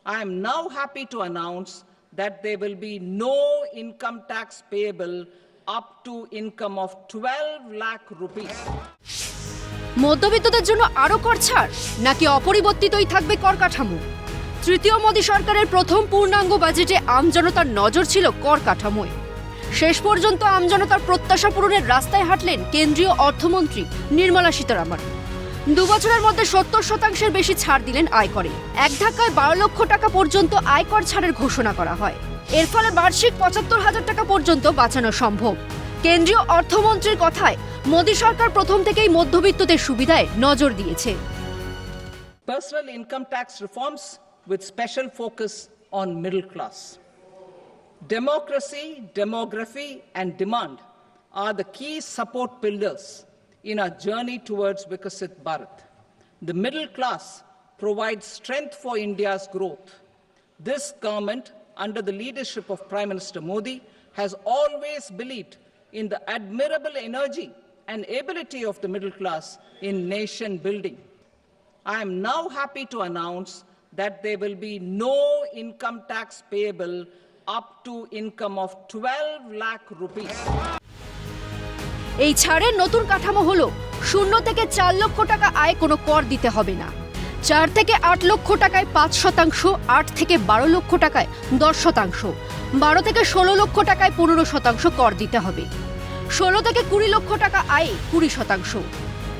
I am now happy to announce that there will be no income tax payable up to income of 12 lakh rupees. মধ্যবিত্তদের জন্য আরো কর ছাড় নাকি অপরিবর্তিতই থাকবে কর কাঠামো? তৃতীয় মোদী সরকারের প্রথম পূর্ণাঙ্গ বাজেটে আমজনতার নজর ছিল কর কাঠামোয়। শেষ পর্যন্ত আমজনতার প্রত্যাশা পূরণের রাস্তায় হাঁটলেন কেন্দ্রীয় অর্থমন্ত্রী নির্মলা সীতারামন। 2 বছরের মধ্যে 70% বেশি ছাড় দিলেন আয়করে। এক ধাক্কায় 12 লক্ষ টাকা পর্যন্ত আয়কর ছাড়ের ঘোষণা করা হয়। এর ফলে বার্ষিক 75,000 টাকা পর্যন্ত বাঁচানো সম্ভব। কেন্দ্রীয় অর্থমন্ত্রীর কথায় মোদী সরকার প্রথম থেকেই মধ্যবিত্তদের সুবিধায় নজর দিয়েছে। Personal income tax reforms with special focus on middle class. Democracy, demography, and demand are the key support pillars in our journey towards Vikasit Bharat. The middle class provides strength for India's growth. This government, under the leadership of Prime Minister Modi, has always believed in the admirable energy and ability of the middle class in nation building. I am now happy to announce that there will be no income tax payable up to income of 12 lakh rupees. এই ছাড়ের নতুন কাঠামো হলো 0 থেকে 4 লক্ষ টাকা আয় কোনো কর দিতে হবে না। 4 থেকে 8 লক্ষ টাকায় 5%, 8 থেকে 12 লক্ষ টাকায় 10%, 12 থেকে 16 লক্ষ টাকায় 15% কর দিতে হবে। 16 থেকে 20 লক্ষ টাকা আয়ে 20%,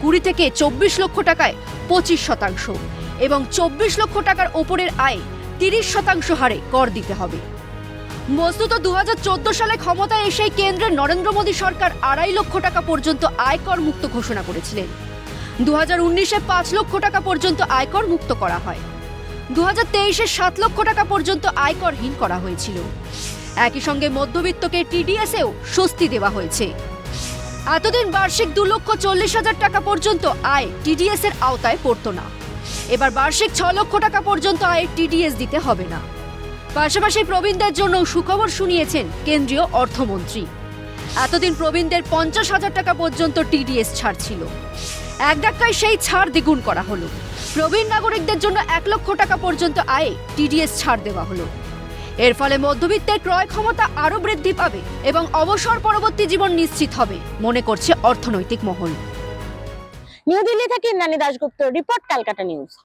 20 থেকে 24 লক্ষ টাকায় 25% এবং 24 লক্ষ টাকার ওপরের আয়ে 30% হারে কর দিতে হবে। বস্তুত 2014 সালে ক্ষমতায় এসেই কেন্দ্রের নরেন্দ্র মোদী সরকার 2.5 লক্ষ টাকা পর্যন্ত আয়কর মুক্ত ঘোষণা করেছিলেন। 2019-এ 5 লক্ষ টাকা পর্যন্ত আয়কর মুক্ত করা হয়। 2023-এ 7 লক্ষ টাকা পর্যন্ত আয়করহীন করা হয়েছিল। একই সঙ্গে মধ্যবিত্তকে টিডিএসেও স্বস্তি দেওয়া হয়েছে। এতদিন বার্ষিক 2,40,000 টাকা পর্যন্ত আয় টিডিএস এর আওতায় পড়তো না। এবার বার্ষিক 6 লক্ষ টাকা পর্যন্ত আয় টিডিএস দিতে হবে না। পাশাপাশি প্রবীণদের জন্য সুখবর শুনিয়েছেন কেন্দ্রীয় অর্থমন্ত্রী। এতদিন প্রবীণদের 50,000 টাকা পর্যন্ত টিডিএস ছাড় ছিল। এক ধাক্কায় সেই ছাড় দ্বিগুণ করা হলো। প্রবীণ নাগরিকদের জন্য 1 লক্ষ টাকা পর্যন্ত আয়ে টিডিএস ছাড় দেওয়া হলো। এর ফলে মধ্যবিত্তের ক্রয় ক্ষমতা আরও বৃদ্ধি পাবে এবং অবসর পরবর্তী জীবন নিশ্চিত হবে মনে করছে অর্থনৈতিক মহল। নিউ দিল্লি থেকে ইন্দ্রাণী দাশগুপ্ত রিপোর্ট, ক্যালকাটা নিউজ।